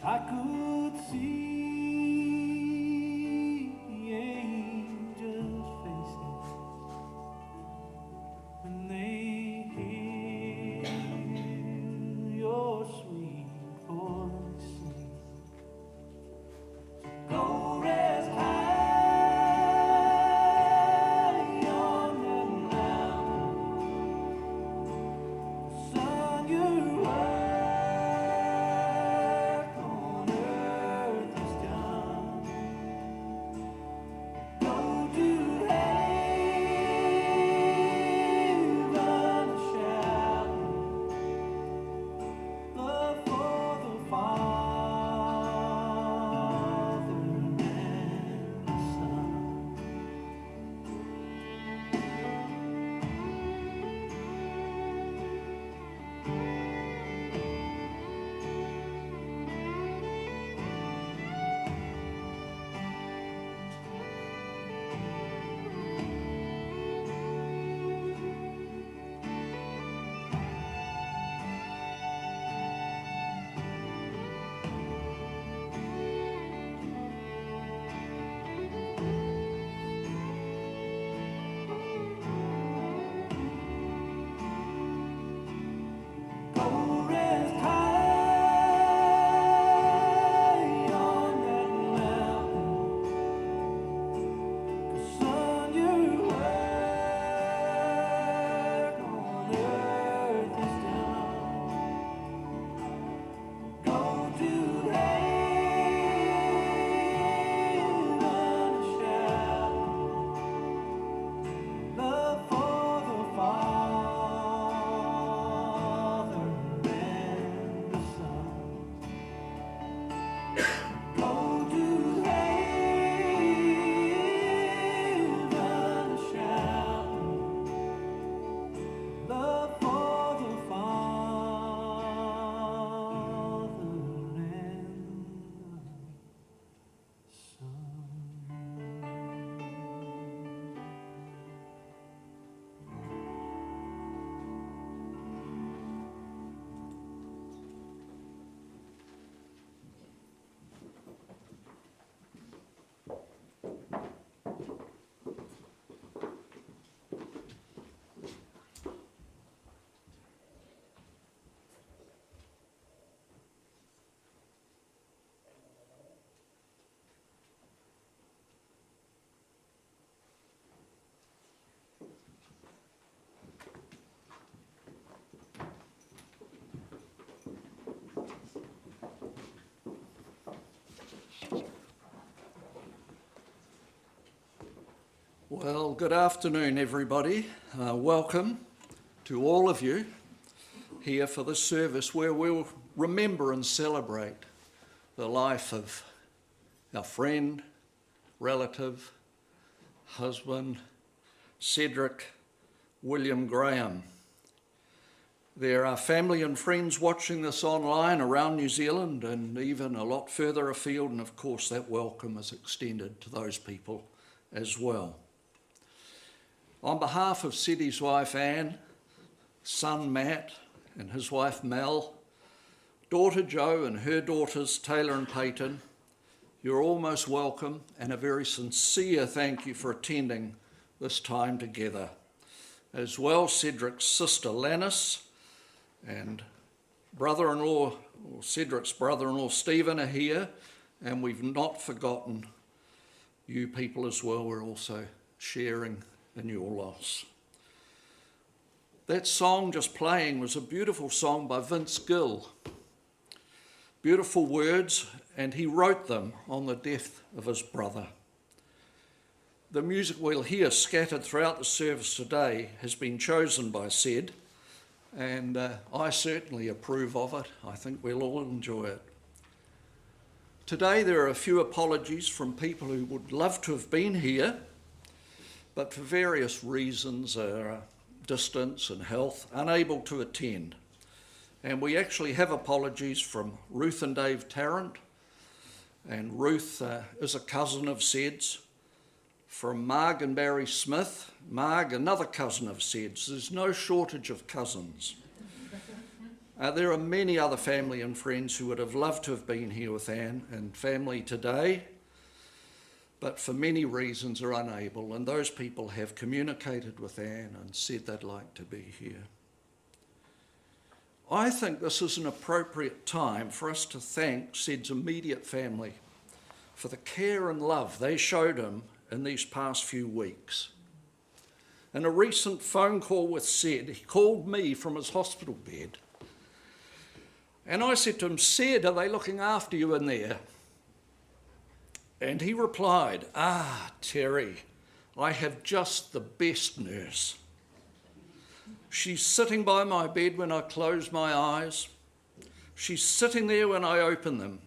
I could see angels' faces when they hear your sweet voice sing. Go rest high on that mountain, son, your work on earth is done. Go to heaven shout, love for the Father and the Son. Go rest high on that mountain, 'cause son, your work on earth is done. Go to heaven shout, love for the Father and the Son. Go to heaven shout, love for the Father and the Son. Well, good afternoon, everybody. Welcome to all of you here for this service where we'll remember and celebrate the life of our friend, relative, husband, Cedric William Graham. There are family and friends watching this online around New Zealand and even a lot further afield, and of course that welcome is extended to those people as well. On behalf of Ceddy's wife Anne, son Matt and his wife Mel, daughter Jo and her daughters Taylor and Peyton, you're all most welcome, and a very sincere thank you for attending this time together. As well, Cedric's sister Lannis and brother-in-law, or Cedric's brother-in-law Stephen are here, and we've not forgotten you people as well. We're also sharing in your loss. That song just playing was a beautiful song by Vince Gill. Beautiful words, and he wrote them on the death of his brother. The music we'll hear scattered throughout the service today has been chosen by Ced, and I certainly approve of it. I think we'll all enjoy it. Today there are a few apologies from people who would love to have been here, but for various reasons, distance and health, unable to attend. And we actually have apologies from Ruth and Dave Tarrant, and Ruth is a cousin of Ced's. From Marg and Barry Smith, Marg, another cousin of Ced's. There's no shortage of cousins. There are many other family and friends who would have loved to have been here with Anne and family today, but for many reasons are unable, and those people have communicated with Anne and said they'd like to be here. I think this is an appropriate time for us to thank Ced's immediate family for the care and love they showed him in these past few weeks. In a recent phone call with Ced, he called me from his hospital bed, and I said to him, "Ced, are they looking after you in there?" And he replied, "Terry, I have just the best nurse. She's sitting by my bed when I close my eyes. She's sitting there when I open them.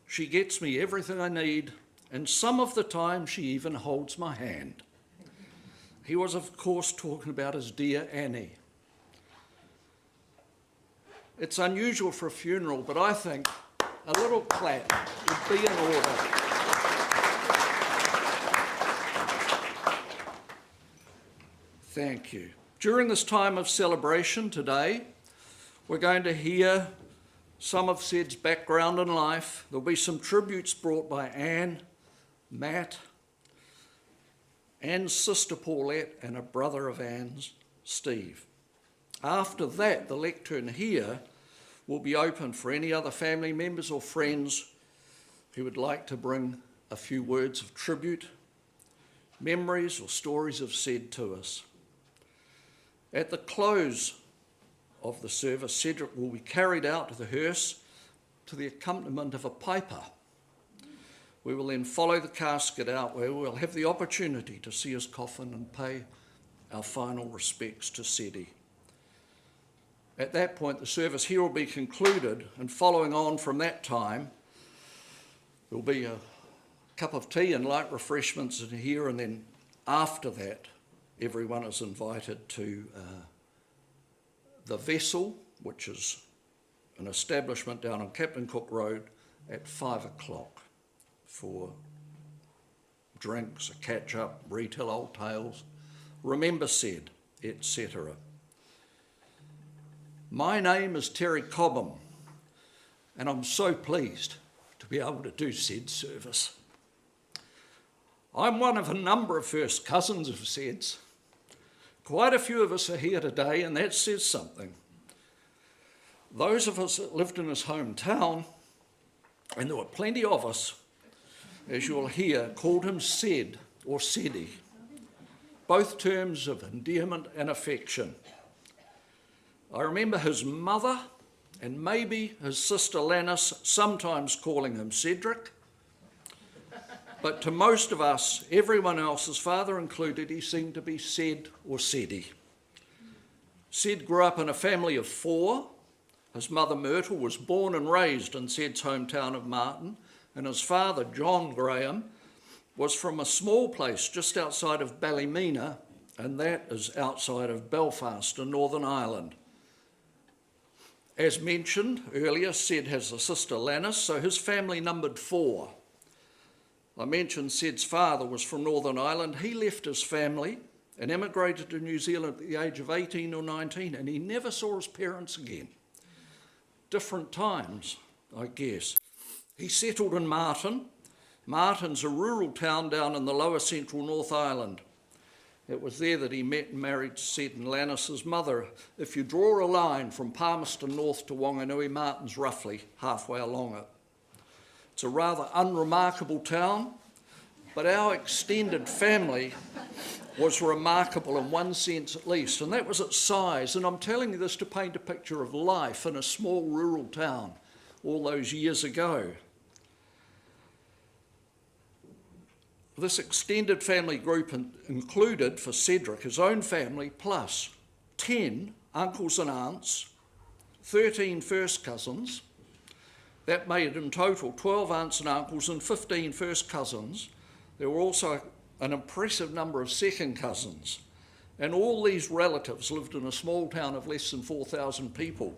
She gets me everything I need, and some of the time she even holds my hand." He was, of course, talking about his dear Annie. It's unusual for a funeral, but I think a little clap would be in order. Thank you. During this time of celebration today, we're going to hear some of Ced's background in life. There'll be some tributes brought by Anne, Matt, Anne's sister Paulette, and a brother of Anne's, Steve. After that, the lectern here will be open for any other family members or friends who would like to bring a few words of tribute, memories or stories of Ced to us. At the close of the service, Cedric will be carried out to the hearse to the accompaniment of a piper. We will then follow the casket out, where we'll have the opportunity to see his coffin and pay our final respects to Ceddy. At that point, the service here will be concluded, and following on from that time, there will be a cup of tea and light refreshments in here, and then after that, everyone is invited to the Vessel, which is an establishment down on Captain Cook Road, at 5 o'clock for drinks, a catch-up, retell old tales, remember Ced, etc. My name is Terry Cobham, and I'm so pleased to be able to do Ced's service. I'm one of a number of first cousins of Ced's. Quite a few of us are here today, and that says something. Those of us that lived in his hometown, and there were plenty of us, as you'll hear, called him Ced or Ceddy, both terms of endearment and affection. I remember his mother and maybe his sister Lannis sometimes calling him Cedric, but to most of us, everyone else, his father included, he seemed to be Ced or Ceddy. Ced grew up in a family of 4. His mother Myrtle was born and raised in Ced's hometown of Martin, and his father, John Graham, was from a small place just outside of Ballymena, and that is outside of Belfast in Northern Ireland. As mentioned earlier, Ced has a sister Lannis, so his family numbered 4. I mentioned Ced's father was from Northern Ireland. He left his family and emigrated to New Zealand at the age of 18 or 19, and he never saw his parents again. Different times, I guess. He settled in Martin. Martin's a rural town down in the lower central North Island. It was there that he met and married Ced and Lannis's mother. If you draw a line from Palmerston North to Wanganui, Martin's roughly halfway along it. It's a rather unremarkable town, but our extended family was remarkable in one sense at least, and that was its size. And I'm telling you this to paint a picture of life in a small rural town all those years ago. This extended family group included, for Cedric, his own family, plus 10 uncles and aunts, 13 first cousins. That made in total 12 aunts and uncles and 15 first cousins. There were also an impressive number of second cousins. And all these relatives lived in a small town of less than 4,000 people.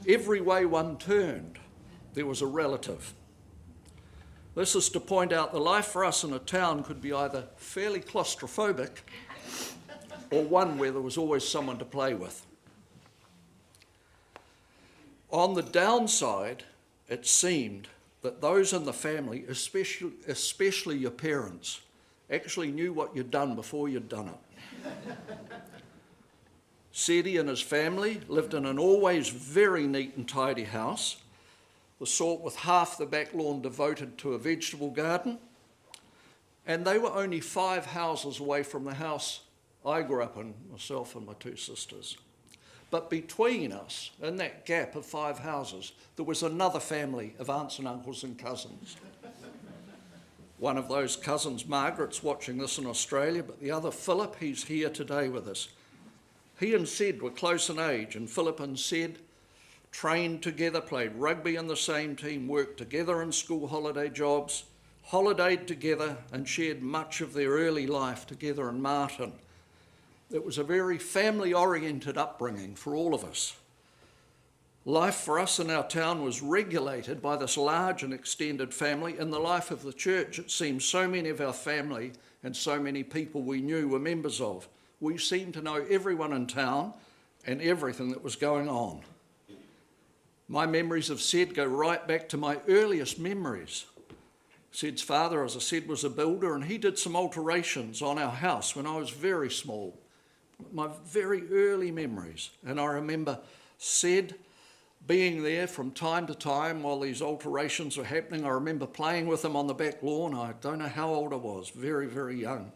Every way one turned, there was a relative. This is to point out the life for us in a town could be either fairly claustrophobic or one where there was always someone to play with. On the downside, it seemed that those in the family, especially your parents, actually knew what you'd done before you'd done it. Cedric and his family lived in an always very neat and tidy house, the sort with half the back lawn devoted to a vegetable garden, and they were only 5 houses away from the house I grew up in, myself and my 2 sisters. But between us, in that gap of 5 houses, there was another family of aunts and uncles and cousins. One of those cousins, Margaret's watching this in Australia, but the other, Philip, he's here today with us. He and Ced were close in age, and Philip and Ced trained together, played rugby in the same team, worked together in school holiday jobs, holidayed together, and shared much of their early life together in Martin. It was a very family-oriented upbringing for all of us. Life for us in our town was regulated by this large and extended family. In the life of the church, it seems so many of our family and so many people we knew were members of. We seemed to know everyone in town and everything that was going on. My memories of Ced go right back to my earliest memories. Ced's father, as I said, was a builder, and he did some alterations on our house when I was very small. My very early memories. And I remember Ced being there from time to time while these alterations were happening. I remember playing with him on the back lawn. I don't know how old I was, very, very young.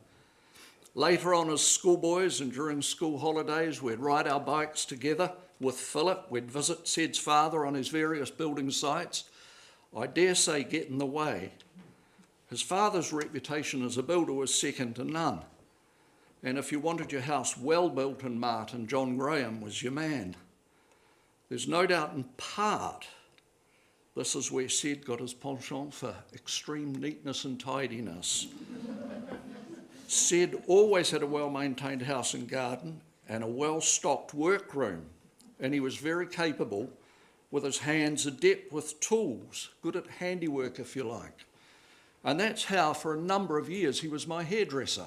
Later on as schoolboys and during school holidays, we'd ride our bikes together with Philip. We'd visit Ced's father on his various building sites. I dare say get in the way. His father's reputation as a builder was second to none. And if you wanted your house well built in Martin, John Graham was your man. There's no doubt in part this is where Ced got his penchant for extreme neatness and tidiness. Ced always had a well-maintained house and garden and a well-stocked workroom, and he was very capable with his hands, adept with tools, good at handiwork if you like. And that's how for a number of years he was my hairdresser.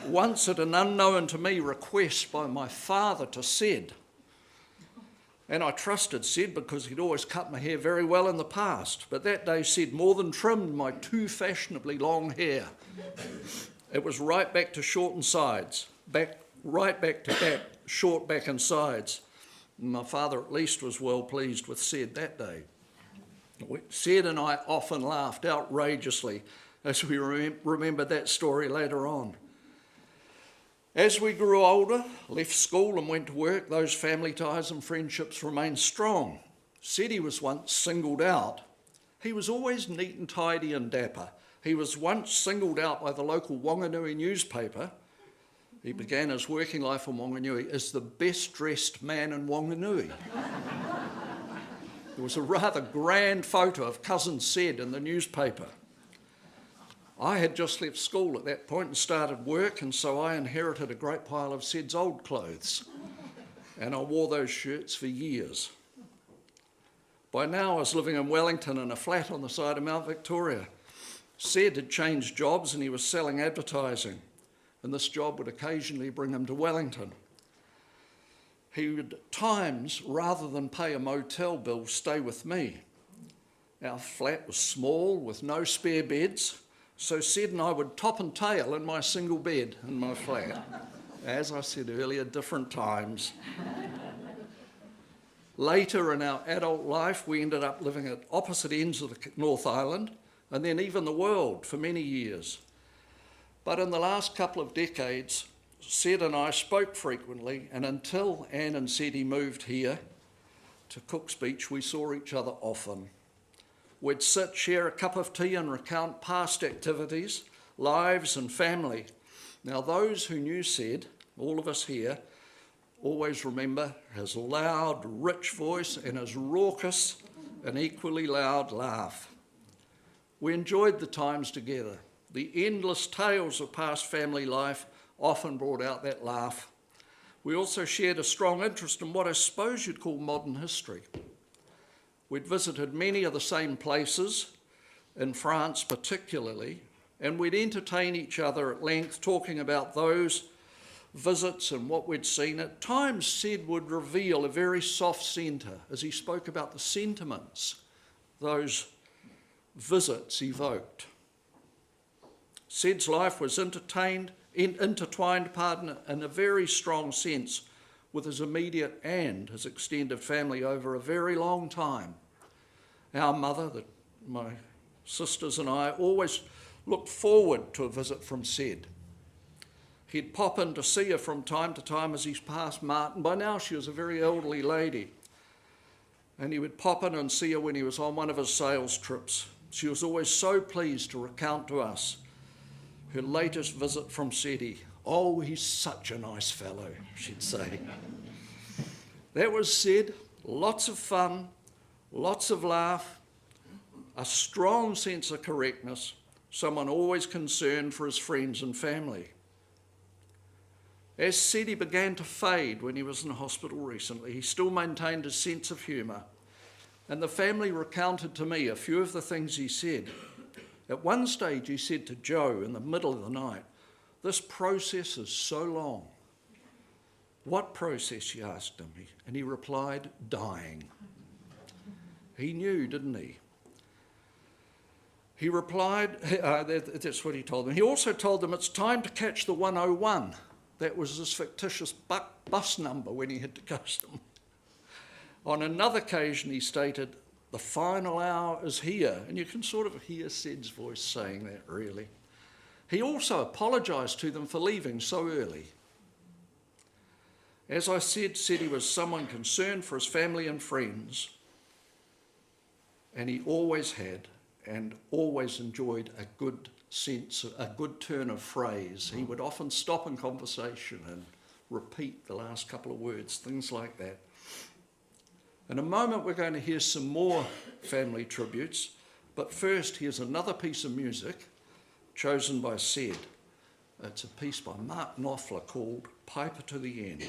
Once at an unknown to me request by my father to Ced, and I trusted Ced because he'd always cut my hair very well in the past, but that day Ced more than trimmed my too fashionably long hair. It was right back to short and sides, right back to back, short back and sides. And my father at least was well pleased with Ced that day. Ced and I often laughed outrageously as we remembered that story later on. As we grew older, left school and went to work, those family ties and friendships remained strong. Ced was once singled out. He was always neat and tidy and dapper. He was once singled out by the local Wanganui newspaper. He began his working life in Wanganui as the best dressed man in Wanganui. There was a rather grand photo of cousin Ced in the newspaper. I had just left school at that point and started work, and so I inherited a great pile of Ced's old clothes, and I wore those shirts for years. By now I was living in Wellington in a flat on the side of Mount Victoria. Ced had changed jobs and he was selling advertising, and this job would occasionally bring him to Wellington. He would at times, rather than pay a motel bill, stay with me. Our flat was small with no spare beds, so Ced and I would top and tail in my single bed in my flat. As I said earlier, different times. Later in our adult life, we ended up living at opposite ends of the North Island, and then even the world for many years. But in the last couple of decades, Ced and I spoke frequently, and until Anne and Ced moved here to Cook's Beach, we saw each other often. We'd sit, share a cup of tea and recount past activities, lives and family. Now those who knew Ced, all of us here, always remember his loud, rich voice and his raucous and equally loud laugh. We enjoyed the times together. The endless tales of past family life often brought out that laugh. We also shared a strong interest in what I suppose you'd call modern history. We'd visited many of the same places, in France particularly, and we'd entertain each other at length talking about those visits and what we'd seen, at times Sid would reveal a very soft centre as he spoke about the sentiments those visits evoked. Sid's life was intertwined in a very strong sense with his immediate and his extended family over a very long time. Our mother, my sisters and I always looked forward to a visit from Sid. He'd pop in to see her from time to time as he's passed Martin. By now she was a very elderly lady. And he would pop in and see her when he was on one of his sales trips. She was always so pleased to recount to us her latest visit from Cedric. "Oh, he's such a nice fellow," she'd say. That was Sid. Lots of fun, lots of laugh, a strong sense of correctness, someone always concerned for his friends and family. As Cedric began to fade when he was in hospital recently, he still maintained his sense of humour, and the family recounted to me a few of the things he said. At one stage he said to Joe in the middle of the night, "This process is so long." "What process?" she asked him, and he replied, "Dying." He knew, didn't he? He replied, that's what he told them. He also told them it's time to catch the 101. That was his fictitious bus number when he had to catch them. On another occasion, he stated, "The final hour is here." And you can sort of hear Sid's voice saying that, really. He also apologised to them for leaving so early. As I said he was someone concerned for his family and friends, and he always had and always enjoyed a good turn of phrase. He would often stop in conversation and repeat the last couple of words, things like that. In a moment, we're going to hear some more family tributes, but first, here's another piece of music chosen by Sid. It's a piece by Mark Knopfler called "Piper to the End."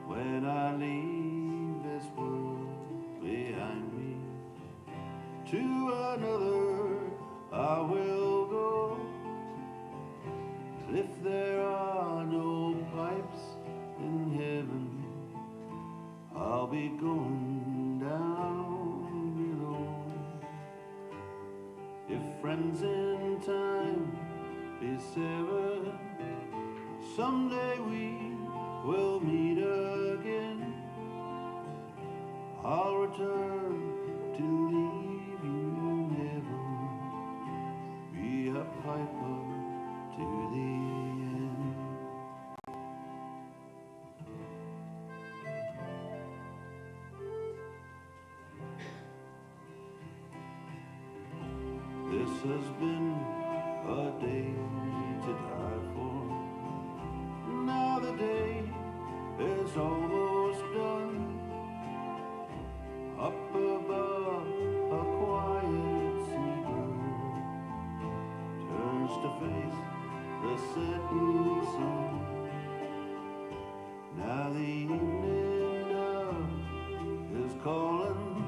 When I leave this world behind me, to another I will go. If there are no pipes in heaven, I'll be going down below. If friends in time be severed, someday we will meet again. I'll return to leave you never, be a piper to the end. This has been a day to die for. Now the day is almost done. Up above, a quiet seabird turns to face the setting sun. Now the evening dove is calling,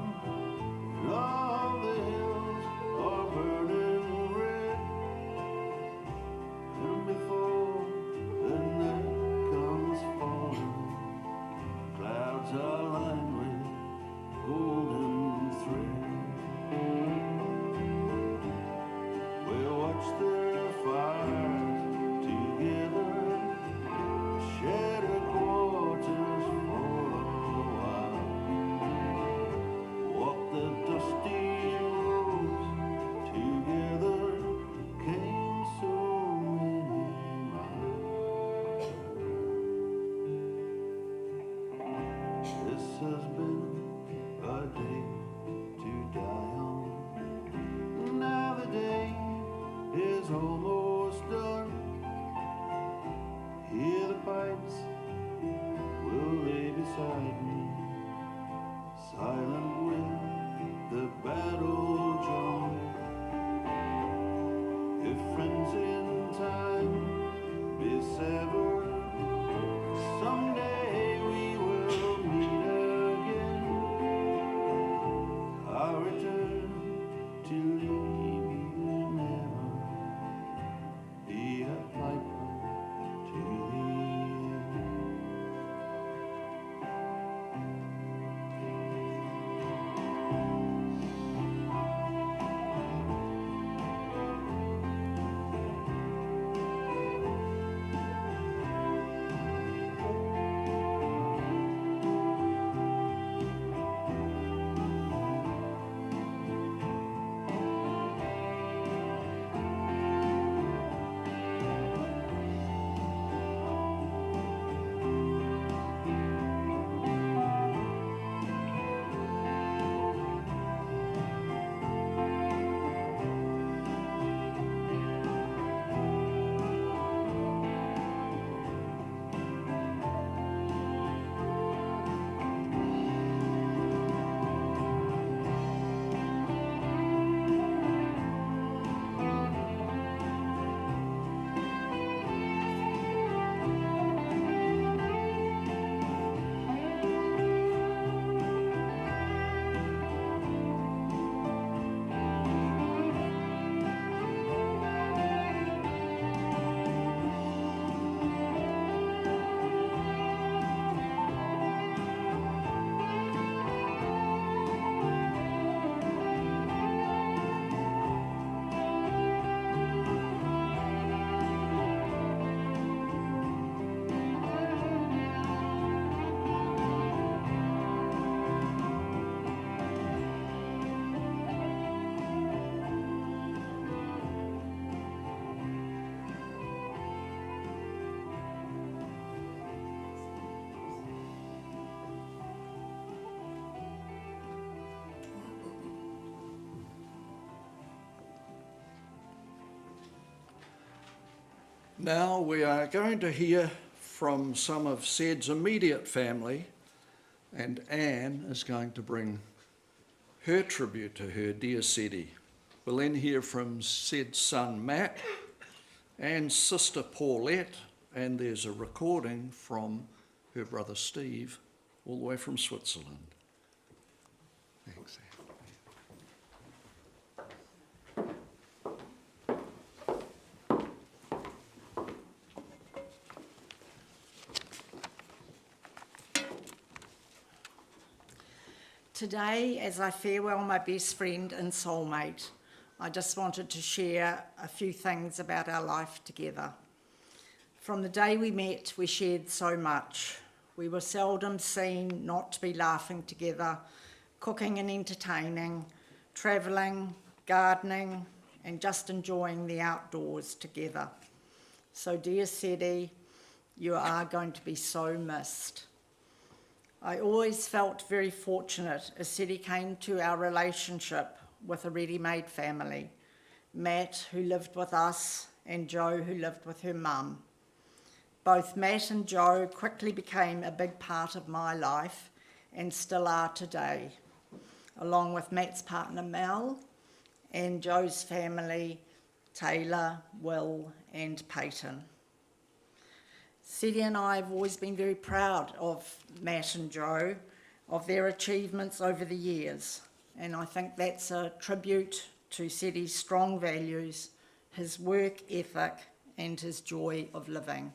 and all the hills are burning red. And before the night comes falling, are lined with golden thread. We'll watch their fires together, shed our quarters for a while, walk the dusty roads together, came so many miles. This has been a day to die on. Now the day is almost done. Hear the pipes will lay beside me, silent with the battle drum. If friends in time be severed, someday we will meet again. I'll return to leave you never, be a piper to the end. Now we are going to hear from some of Ced's immediate family, and Anne is going to bring her tribute to her dear Ceddy. We'll then hear from Ced's son Matt, Anne's sister Paulette, and there's a recording from her brother Steve, all the way from Switzerland. Thanks, Anne. Today, as I farewell my best friend and soulmate, I just wanted to share a few things about our life together. From the day we met, we shared so much. We were seldom seen not to be laughing together, cooking and entertaining, travelling, gardening, and just enjoying the outdoors together. So dear Ceddy, you are going to be so missed. I always felt very fortunate as Ceddy came to our relationship with a ready-made family, Matt, who lived with us, and Jo, who lived with her mum. Both Matt and Jo quickly became a big part of my life and still are today, along with Matt's partner Mel and Jo's family, Taylor, Will and Peyton. Ceddy and I have always been very proud of Matt and Jo, of their achievements over the years, and I think that's a tribute to Ceddy's strong values, his work ethic and his joy of living.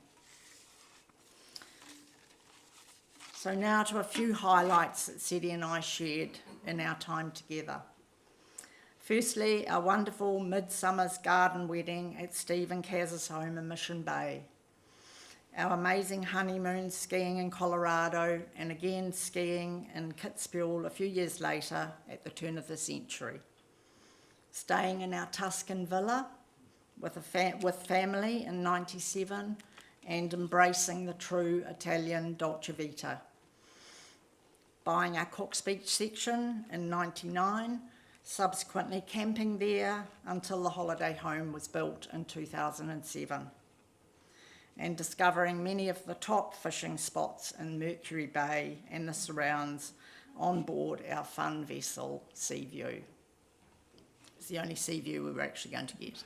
So now to a few highlights that Cedric and I shared in our time together. Firstly, our wonderful midsummer's garden wedding at Steve and Kaz's home in Mission Bay. Our amazing honeymoon skiing in Colorado, and again skiing in Kitzbühel a few years later at the turn of the century. Staying in our Tuscan villa with family in '97, and embracing the true Italian Dolce Vita. Buying our Cook's Beach section in '99, subsequently camping there until the holiday home was built in 2007. And discovering many of the top fishing spots in Mercury Bay and the surrounds on board our fun vessel, Seaview. It's the only Seaview we were actually going to get.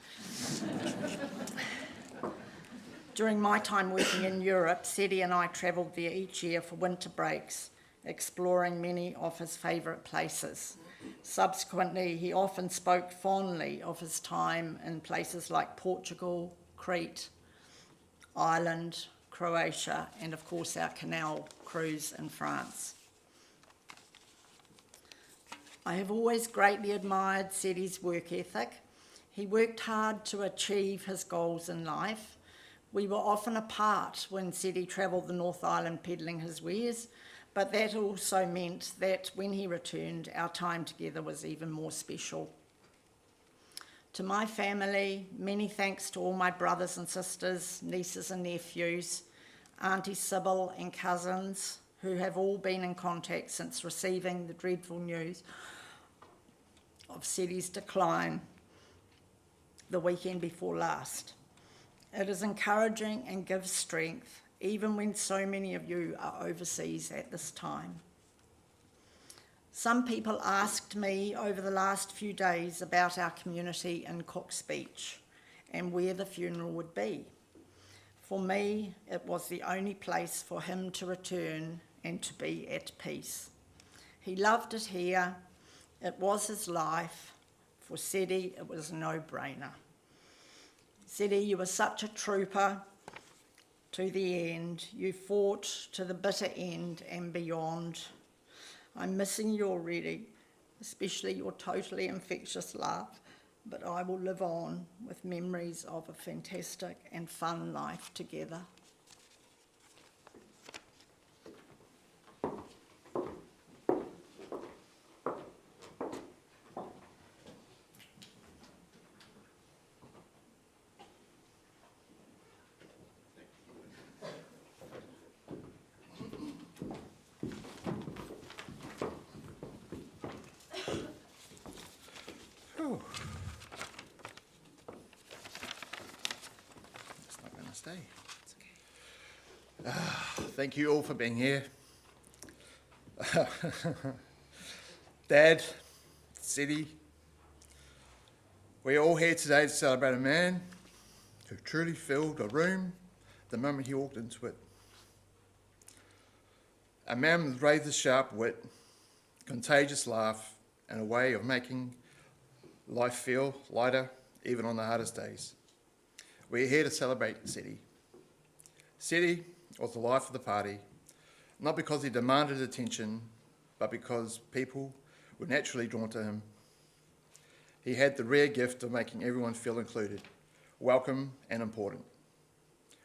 During my time working in Europe, Cedric and I travelled there each year for winter breaks, exploring many of his favourite places. Subsequently, he often spoke fondly of his time in places like Portugal, Crete, Ireland, Croatia, and of course our canal cruise in France. I have always greatly admired Cedric's work ethic. He worked hard to achieve his goals in life. We were often apart when Cedric travelled the North Island peddling his wares, but that also meant that when he returned, our time together was even more special. To my family, many thanks to all my brothers and sisters, nieces and nephews, Auntie Sybil and cousins, who have all been in contact since receiving the dreadful news of Cedric's decline the weekend before last. It is encouraging and gives strength, even when so many of you are overseas at this time. Some people asked me over the last few days about our community in Cook's Beach and where the funeral would be. For me, it was the only place for him to return and to be at peace. He loved it here. It was his life. For Cedric, it was a no-brainer. Cedric, you were such a trooper to the end. You fought to the bitter end and beyond. I'm missing you already, especially your totally infectious laugh, but I will live on with memories of a fantastic and fun life together. It's not going to stay. It's okay. Thank you all for being here. Dad, Cedric, we're all here today to celebrate a man who truly filled a room the moment he walked into it. A man with razor-sharp wit, contagious laugh, and a way of making life feel lighter even on the hardest days. We're here to celebrate Cedric. Cedric was the life of the party, not because he demanded attention, but because people were naturally drawn to him. He had the rare gift of making everyone feel included, welcome and important.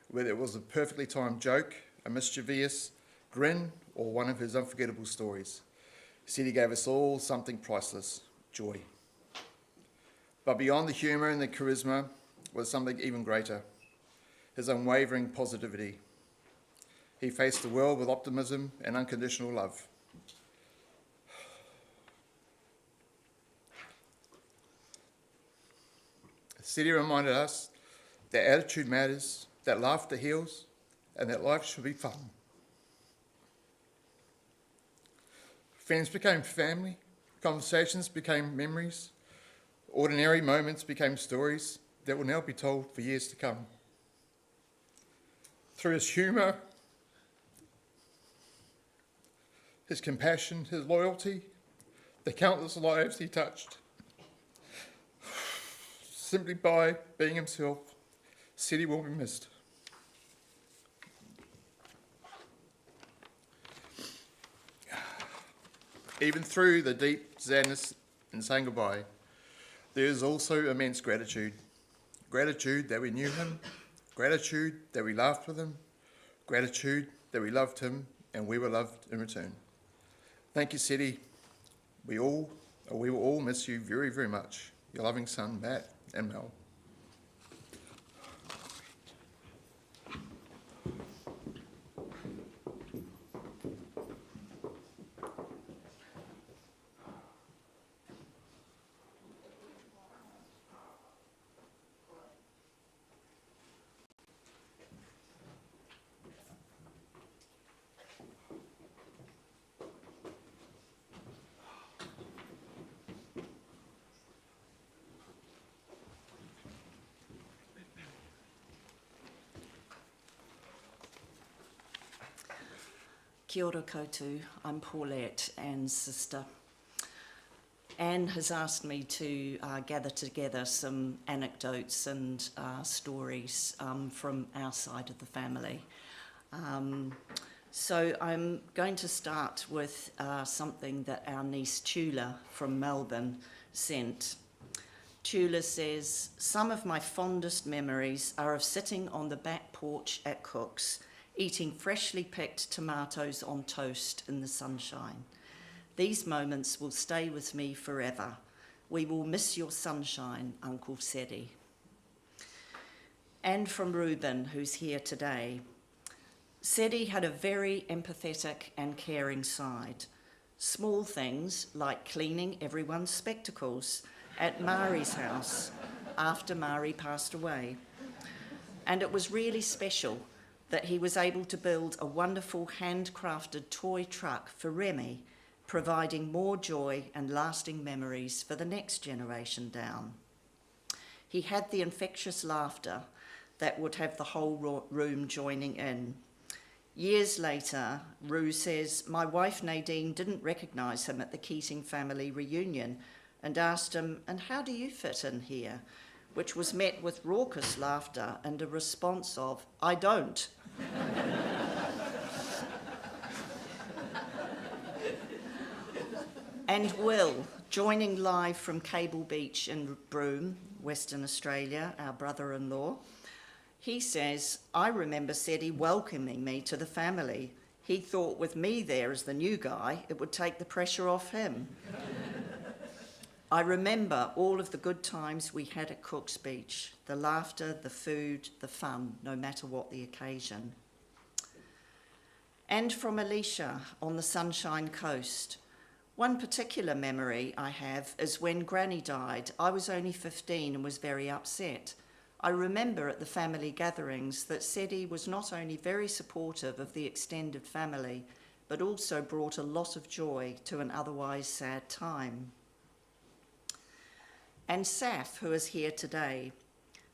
Whether it was a perfectly timed joke, a mischievous grin, or one of his unforgettable stories, Cedric gave us all something priceless, joy. But beyond the humour and the charisma was something even greater, his unwavering positivity. He faced the world with optimism and unconditional love. Cedric reminded us that attitude matters, that laughter heals, and that life should be fun. Friends became family, conversations became memories, ordinary moments became stories that will now be told for years to come. Through his humour, his compassion, his loyalty, the countless lives he touched. Simply by being himself, Cedric will be missed. Even through the deep sadness in saying goodbye, there is also immense gratitude. Gratitude that we knew him, gratitude that we laughed with him, gratitude that we loved him and we were loved in return. Thank you, Cedric. We will all miss you very, very much. Your loving son, Matt and Mel. Kia ora koutou, I'm Paulette, Anne's sister. Anne has asked me to gather together some anecdotes and stories from our side of the family. So I'm going to start with something that our niece Tula from Melbourne sent. Tula says, "Some of my fondest memories are of sitting on the back porch at Cook's, eating freshly picked tomatoes on toast in the sunshine. These moments will stay with me forever. We will miss your sunshine, Uncle Cedric." And from Reuben, who's here today. Cedric had a very empathetic and caring side. Small things like cleaning everyone's spectacles at Mari's house after Mari passed away. And it was really special that he was able to build a wonderful handcrafted toy truck for Remy, providing more joy and lasting memories for the next generation down. He had the infectious laughter that would have the whole room joining in. Years later, Rue says, "My wife Nadine didn't recognise him at the Keating family reunion and asked him, 'And how do you fit in here?' which was met with raucous laughter and a response of, 'I don't.' And Will, joining live from Cable Beach in Broome, Western Australia, our brother-in-law, he says, "I remember Cedric welcoming me to the family. He thought with me there as the new guy, it would take the pressure off him. I remember all of the good times we had at Cook's Beach, the laughter, the food, the fun, no matter what the occasion." And from Alicia on the Sunshine Coast. One particular memory I have is when Granny died. I was only 15 and was very upset. I remember at the family gatherings that Cedric was not only very supportive of the extended family, but also brought a lot of joy to an otherwise sad time. And Saf, who is here today,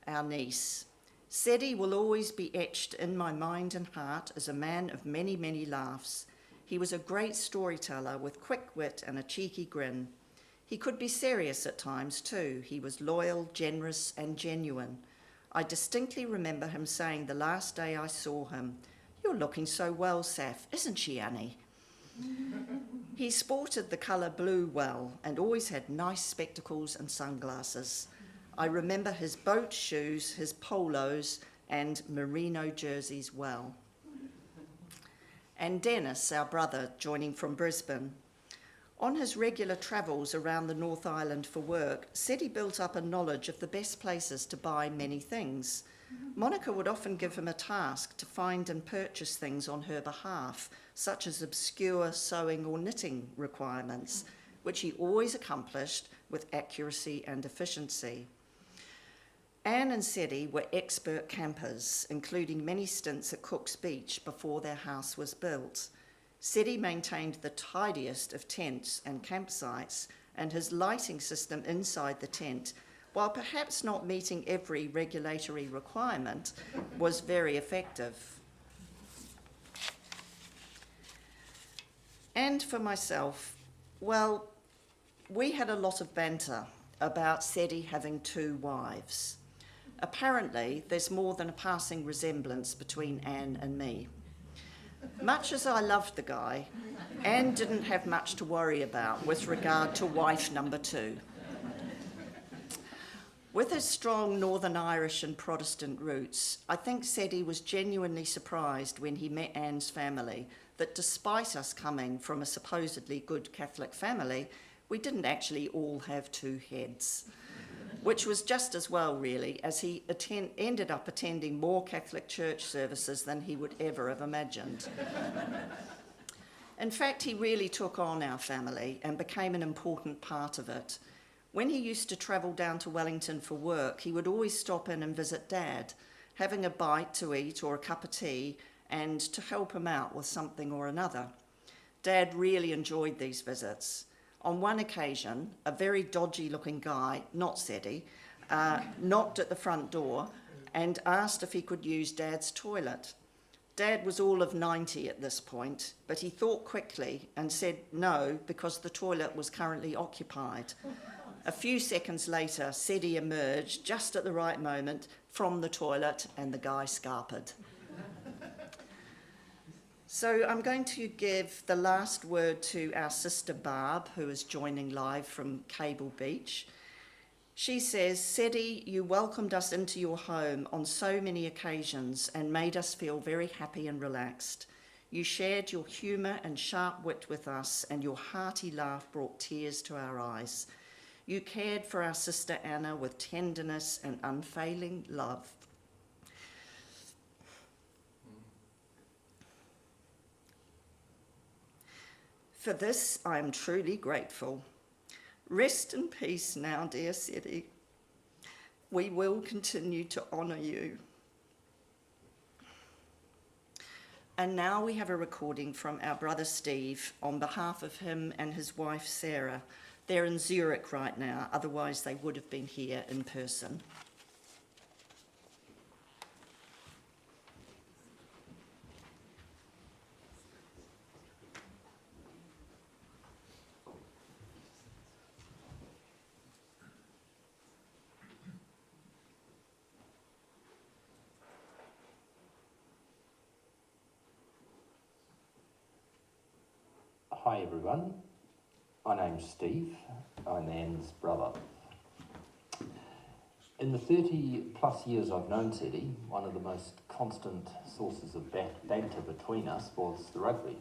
our niece. Cedric will always be etched in my mind and heart as a man of many, many laughs. He was a great storyteller with quick wit and a cheeky grin. He could be serious at times too. He was loyal, generous, and genuine. I distinctly remember him saying the last day I saw him, "You're looking so well, Saf, isn't she, Annie?" He sported the colour blue well and always had nice spectacles and sunglasses. I remember his boat shoes, his polos, and merino jerseys well. And Dennis, our brother, joining from Brisbane. On his regular travels around the North Island for work, Cedric built up a knowledge of the best places to buy many things. Monica would often give him a task to find and purchase things on her behalf, such as obscure sewing or knitting requirements, which he always accomplished with accuracy and efficiency. Anne and Cedric were expert campers, including many stints at Cook's Beach before their house was built. Cedric maintained the tidiest of tents and campsites, and his lighting system inside the tent, while perhaps not meeting every regulatory requirement, was very effective. And for myself, well, we had a lot of banter about Cedric having 2 wives. Apparently, there's more than a passing resemblance between Anne and me. Much as I loved the guy, Anne didn't have much to worry about with regard to wife number 2. With his strong Northern Irish and Protestant roots, I think Cedric was genuinely surprised when he met Anne's family that despite us coming from a supposedly good Catholic family, we didn't actually all have 2 heads, which was just as well, really, as he ended up attending more Catholic church services than he would ever have imagined. In fact, he really took on our family and became an important part of it. When he used to travel down to Wellington for work, he would always stop in and visit Dad, having a bite to eat or a cup of tea, and to help him out with something or another. Dad really enjoyed these visits. On one occasion, a very dodgy-looking guy, not Cedric, knocked at the front door and asked if he could use Dad's toilet. Dad was all of 90 at this point, but he thought quickly and said no because the toilet was currently occupied. A few seconds later, Cedric emerged just at the right moment from the toilet and the guy scarpered. So I'm going to give the last word to our sister Barb, who is joining live from Cable Beach. She says, Cedric, you welcomed us into your home on so many occasions and made us feel very happy and relaxed. You shared your humour and sharp wit with us, and your hearty laugh brought tears to our eyes. You cared for our sister Anna with tenderness and unfailing love. For this, I am truly grateful. Rest in peace now, dear Cedric. We will continue to honour you. And now we have a recording from our brother Steve on behalf of him and his wife Sarah. They're in Zurich right now, otherwise they would have been here in person. Hi everyone, my name's Steve, I'm Anne's brother. In the 30 plus years I've known Cedric, one of the most constant sources of banter between us was the rugby.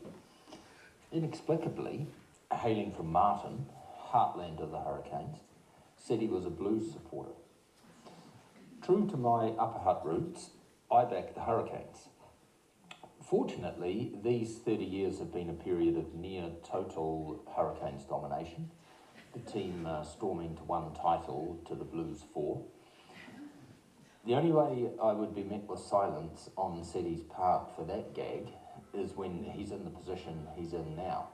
Inexplicably, hailing from Martin, heartland of the Hurricanes, Cedric was a Blues supporter. True to my Upper Hutt roots, I backed the Hurricanes. Fortunately, these 30 years have been a period of near total Hurricanes domination, the team storming to one title to the Blues 4. The only way I would be met with silence on Cedric's part for that gag is when he's in the position he's in now.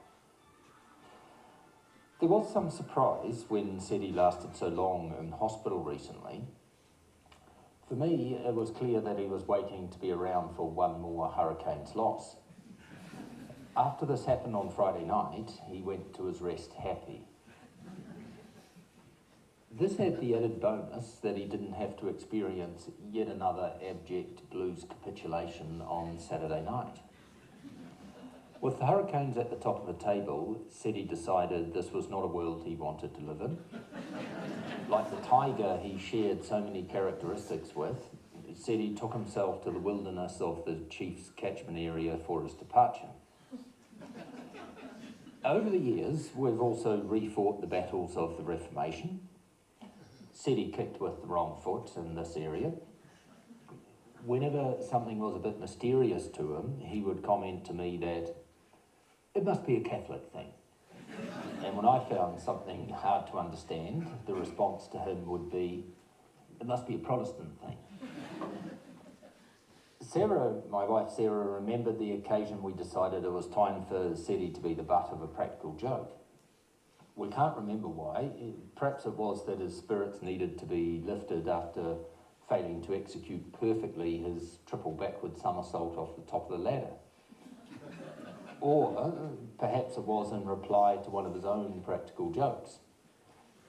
There was some surprise when Cedric lasted so long in hospital recently. For me, it was clear that he was waiting to be around for one more Hurricanes loss. After this happened on Friday night, he went to his rest happy. This had the added bonus that he didn't have to experience yet another abject Blues capitulation on Saturday night. With the Hurricanes at the top of the table, Cedric decided this was not a world he wanted to live in. Like the tiger he shared so many characteristics with, Cedric took himself to the wilderness of the Chiefs' catchment area for his departure. Over the years, we've also refought the battles of the Reformation. Cedric kicked with the wrong foot in this area. Whenever something was a bit mysterious to him, he would comment to me that it must be a Catholic thing. And when I found something hard to understand, the response to him would be, it must be a Protestant thing. Sarah, my wife Sarah, remembered the occasion we decided it was time for Cedric to be the butt of a practical joke. We can't remember why. Perhaps it was that his spirits needed to be lifted after failing to execute perfectly his triple backward somersault off the top of the ladder. Or perhaps it was in reply to one of his own practical jokes.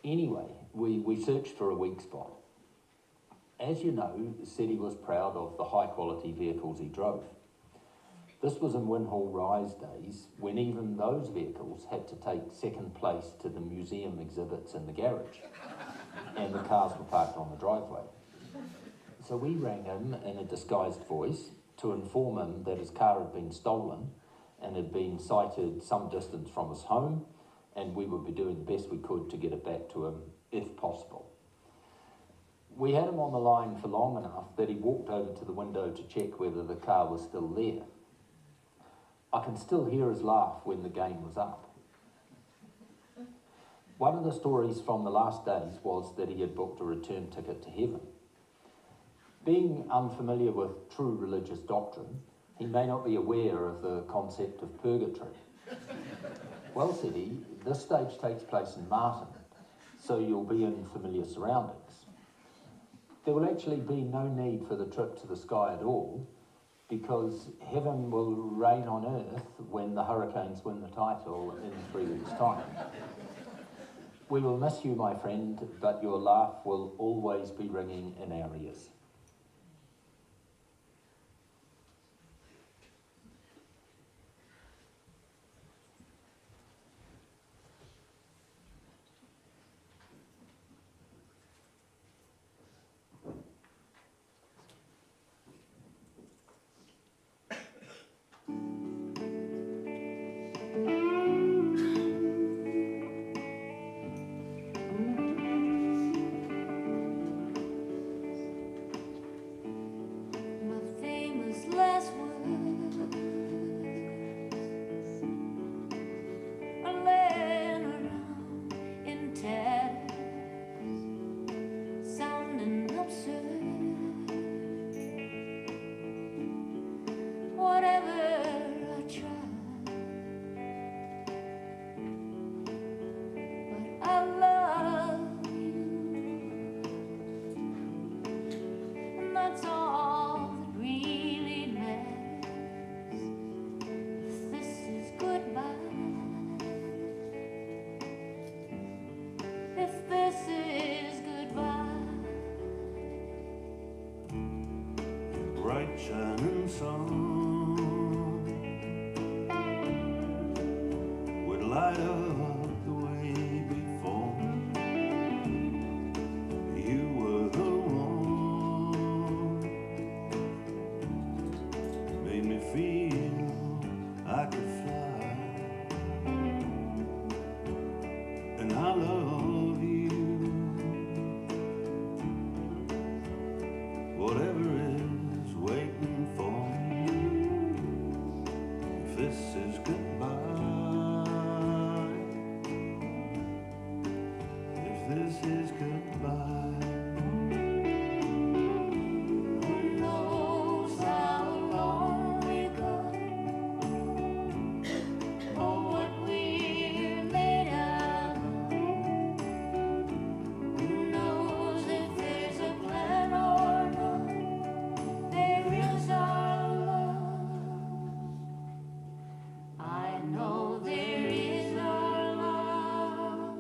Anyway, we searched for a weak spot. As you know, Cedric was proud of the high quality vehicles he drove. This was in Winhall Rise days, when even those vehicles had to take second place to the museum exhibits in the garage, and the cars were parked on the driveway. So we rang him in a disguised voice to inform him that his car had been stolen and had been sighted some distance from his home, and we would be doing the best we could to get it back to him if possible. We had him on the line for long enough that he walked over to the window to check whether the car was still there. I can still hear his laugh when the game was up. One of the stories from the last days was that he had booked a return ticket to heaven. Being unfamiliar with true religious doctrine, he may not be aware of the concept of purgatory. Well, said he, this stage takes place in Martin, so you'll be in familiar surroundings. There will actually be no need for the trip to the sky at all, because heaven will reign on earth when the Hurricanes win the title in 3 weeks' time. We will miss you, my friend, but your laugh will always be ringing in our ears. Bright shining sun would light up the way before. You were the one, made me feel I could fly, and I love you. Whatever is waiting for me, if this is goodbye, if this is goodbye. Who knows how long we go, or what we're made of? Who knows if there's a plan or not? There is our love. I know there is our love.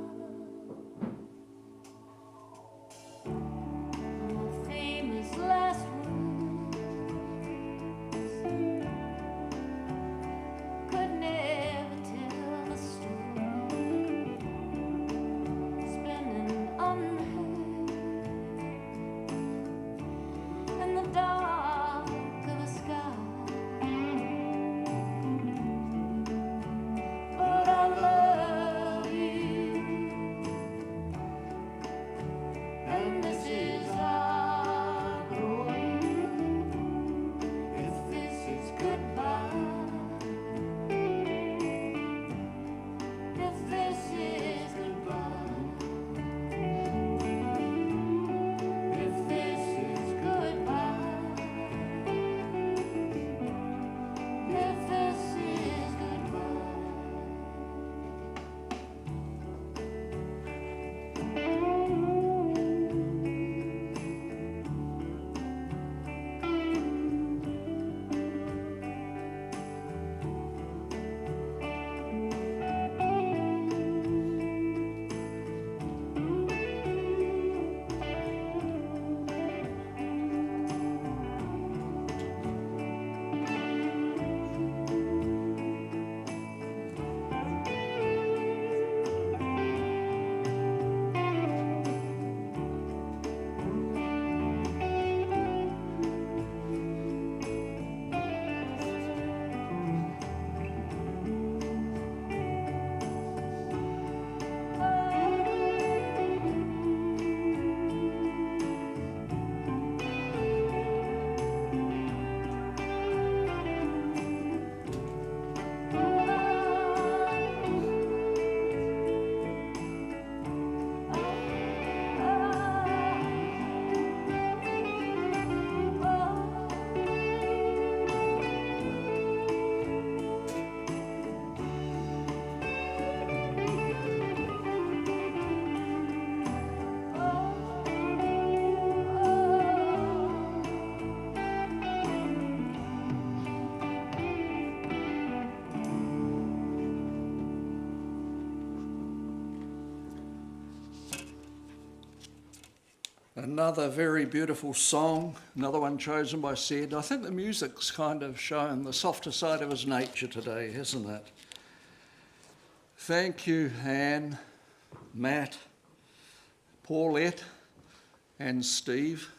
Another very beautiful song, another one chosen by Ced. I think the music's kind of shown the softer side of his nature today, hasn't it? Thank you, Anne, Matt, Paulette and Steve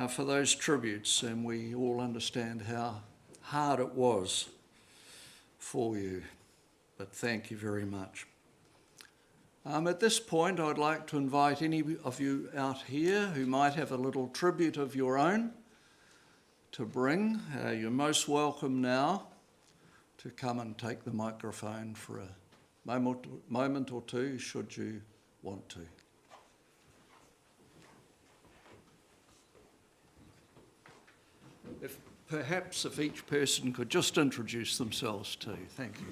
for those tributes, and we all understand how hard it was for you, but thank you very much. At this point, I'd like to invite any of you out here who might have a little tribute of your own to bring. You're most welcome now to come and take the microphone for a moment or two, should you want to. Perhaps each person could just introduce themselves too. Thank you.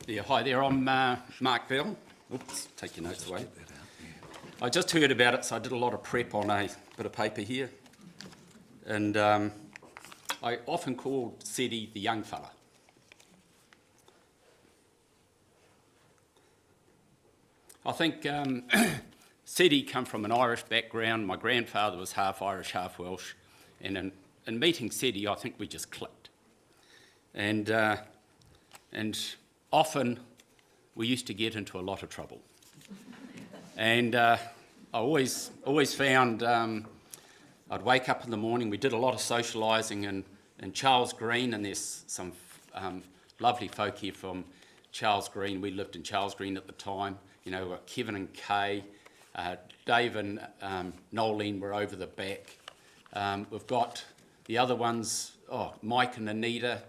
Yeah, hi there, I'm Mark Bell. Oops, take your notes away. I just heard about it, so I did a lot of prep on a bit of paper here. And I often called Ceddy the young fella. I think Ceddy come from an Irish background. My grandfather was half Irish, half Welsh. And in meeting Ceddy, I think we just clicked. And often we used to get into a lot of trouble. And I always found I'd wake up in the morning, we did a lot of socialising in Charles Green, and there's some lovely folk here from Charles Green. We lived in Charles Green at the time. You know, Kevin and Kay, Dave and Nolene were over the back. We've got the other ones, Mike and Anita,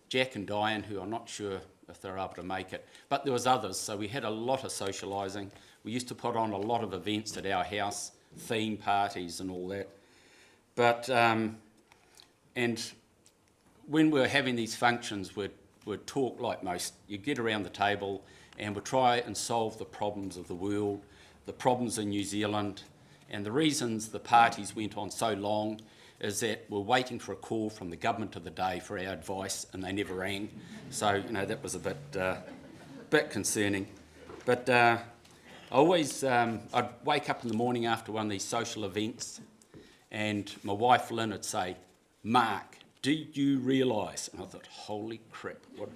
Jack and Diane, who I'm not sure if they're able to make it, but there was others, so we had a lot of socialising. We used to put on a lot of events at our house, theme parties and all that. But, and when we were having these functions, we'd talk like most. You'd get around the table and we'd try and solve the problems of the world, the problems in New Zealand, and the reasons the parties went on so long is that we're waiting for a call from the government of the day for our advice, and they never rang. So, you know, that was a bit concerning. But I'd wake up in the morning after one of these social events, and my wife Lynn would say, "Mark, do you realise?" And I thought, holy crap. What?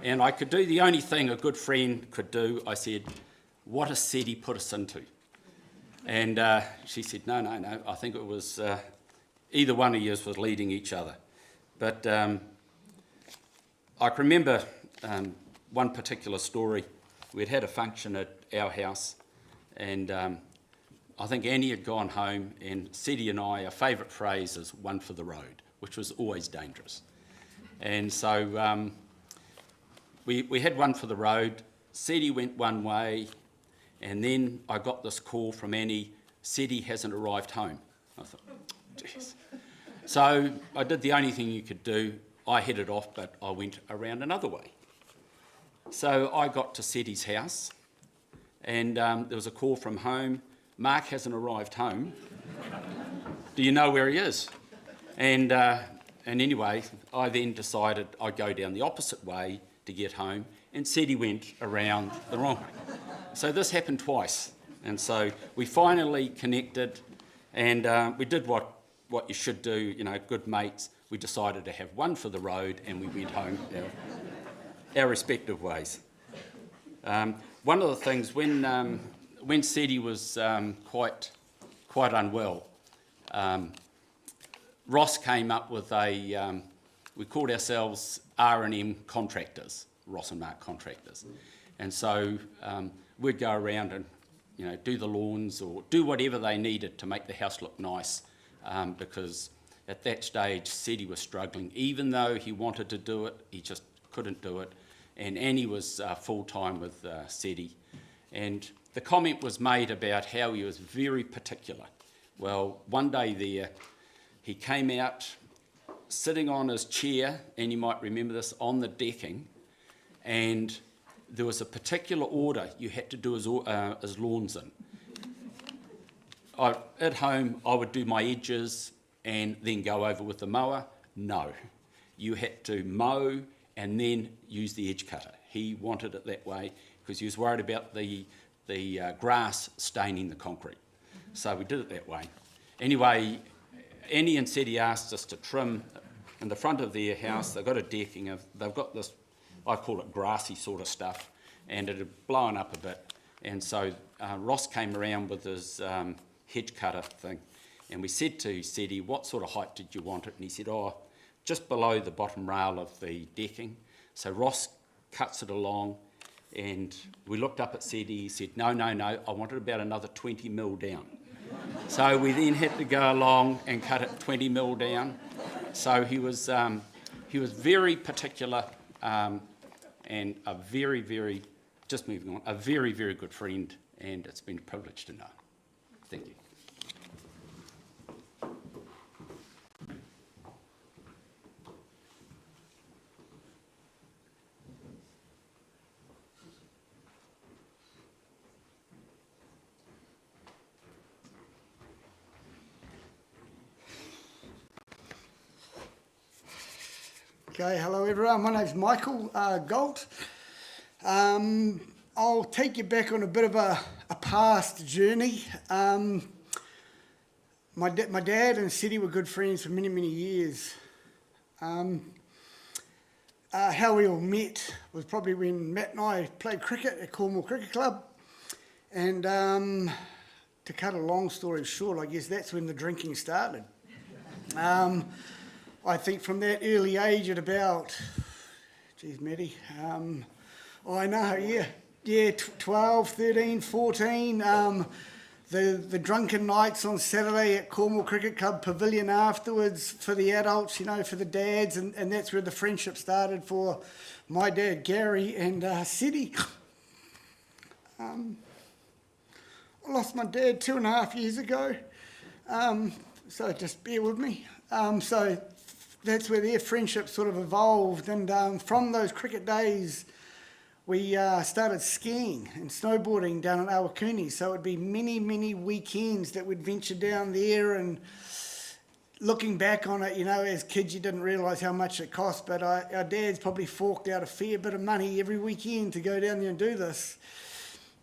And I could do the only thing a good friend could do. I said, "What has Ceddy put us into?" And she said, no, I think it was either one of you was leading each other. But I can remember one particular story. We'd had a function at our house, and I think Annie had gone home, and Ceddy and I, our favourite phrase is "one for the road," which was always dangerous. And so we had one for the road. Ceddy went one way, and then I got this call from Annie, "Ceddy hasn't arrived home." I thought, geez. So I did the only thing you could do. I headed off, but I went around another way. So I got to Ceddy's house, and there was a call from home. "Mark hasn't arrived home. Do you know where he is?" And anyway, I then decided I'd go down the opposite way to get home, and Ceddy went around the wrong way. So this happened twice, and so we finally connected, and we did what you should do, you know, good mates. We decided to have one for the road, and we went home our respective ways. One of the things, when Ceddy was quite unwell, Ross came up with we called ourselves R&M contractors, Ross and Mark contractors. And so we'd go around and, you know, do the lawns or do whatever they needed to make the house look nice, because at that stage Ceddy was struggling. Even though he wanted to do it, he just couldn't do it. And Annie was full-time with Ceddy. And the comment was made about how he was very particular. Well, one day there, he came out sitting on his chair, and you might remember this, on the decking, and there was a particular order you had to do his lawns in. At home, I would do my edges and then go over with the mower. No, you had to mow and then use the edge cutter. He wanted it that way, because he was worried about the grass staining the concrete. So we did it that way. Anyway, Annie and Cedric asked us to trim in the front of their house. They've got a decking of, they've got this, I call it grassy sort of stuff, and it had blown up a bit. And so Ross came around with his hedge cutter thing, and we said to Cedric, what sort of height did you want it? And he said, oh, just below the bottom rail of the decking. So Ross cuts it along, and we looked up at Cedric. He said, no, I want it about another 20 mil down. So we then had to go along and cut it 20 mil down. So he was very particular, and a very, just moving on, a very good friend, and it's been a privilege to know. Thank you. Okay, hello everyone. My name's Michael Galt. I'll take you back on a bit of a past journey. My dad and Cedric were good friends for many years. How we all met was probably when Matt and I played cricket at Cornwall Cricket Club. And to cut a long story short, I guess that's when the drinking started. I think from that early age at about, geez, Matty, I know, yeah, 12, 13, 14, the drunken nights on Saturday at Cornwall Cricket Club Pavilion afterwards for the adults, you know, for the dads, and that's where the friendship started for my dad, Gary, and Cedric. I lost my dad 2.5 years ago, so just bear with me. So that's where their friendship sort of evolved, and from those cricket days we started skiing and snowboarding down in Awakuni. So it'd be many weekends that we'd venture down there, and looking back on it, you know, as kids you didn't realise how much it cost, but our dads probably forked out a fair bit of money every weekend to go down there and do this.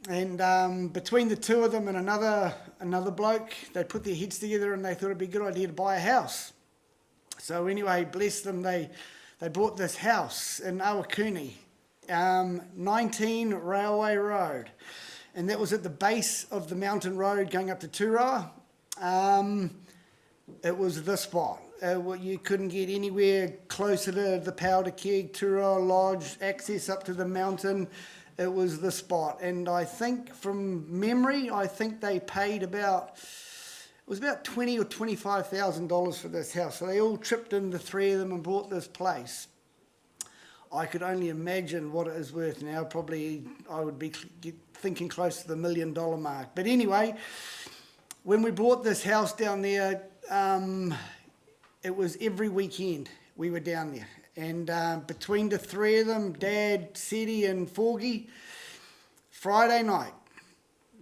And between the two of them and another bloke, they put their heads together and they thought it'd be a good idea to buy a house. So anyway, bless them, they bought this house in Awakuni, 19 Railway Road, and that was at the base of the mountain road going up to Turawa. It was the spot. You couldn't get anywhere closer to the Powder Keg, Turawa Lodge, access up to the mountain. It was the spot, and I think from memory, they paid about $20,000 or $25,000 for this house. So they all chipped in, the three of them, and bought this place. I could only imagine what it is worth now. Probably I would be thinking close to the $1 million mark. But anyway, when we bought this house down there, it was every weekend we were down there. And between the three of them, Dad, Cedric and Forgy, Friday night,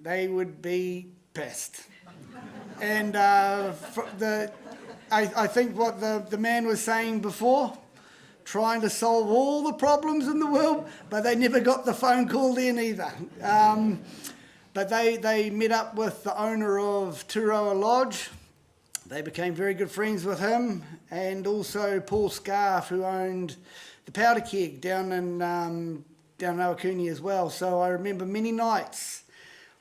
they would be pissed. And I think what the man was saying before, trying to solve all the problems in the world, but they never got the phone call then either. But they met up with the owner of Turawa Lodge. They became very good friends with him, and also Paul Scarf, who owned the Powder Keg down in Awakuni as well. So I remember many nights,